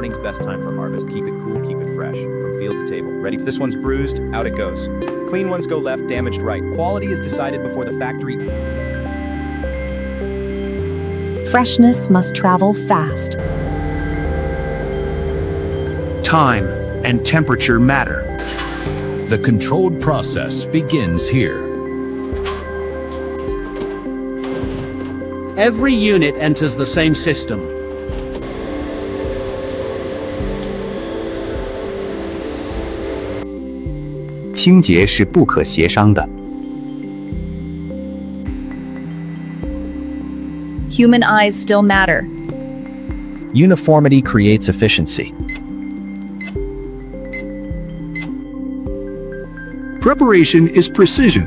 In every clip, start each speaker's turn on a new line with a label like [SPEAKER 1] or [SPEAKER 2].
[SPEAKER 1] Morning's best time for harvest. Keep it cool, keep it fresh. From field to table. Ready? This one's bruised, out it goes. Clean ones go left, damaged right. Quality is decided before the factory.
[SPEAKER 2] Freshness must travel fast.
[SPEAKER 3] Time and temperature matter.
[SPEAKER 4] The controlled process begins here.
[SPEAKER 5] Every unit enters the same system.
[SPEAKER 6] "清洁是不可协商的。"
[SPEAKER 2] Human eyes still matter.
[SPEAKER 1] Uniformity creates efficiency.
[SPEAKER 3] Preparation is precision.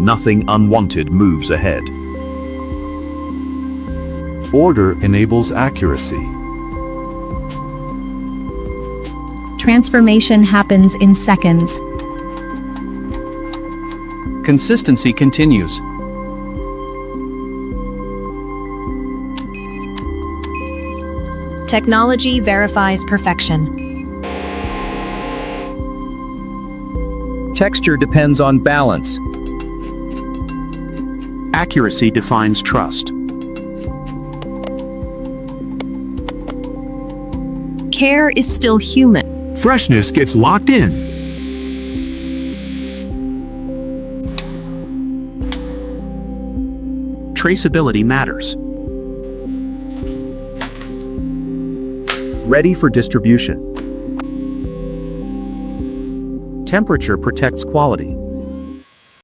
[SPEAKER 4] Nothing unwanted moves ahead.
[SPEAKER 7] Order enables accuracy.
[SPEAKER 2] Transformation happens in seconds.
[SPEAKER 1] Consistency continues.
[SPEAKER 2] Technology verifies perfection.
[SPEAKER 1] Texture depends on balance.
[SPEAKER 3] Accuracy defines trust.
[SPEAKER 2] Care is still human.
[SPEAKER 3] Freshness gets locked in. Traceability matters.
[SPEAKER 1] Ready for distribution. Temperature protects quality.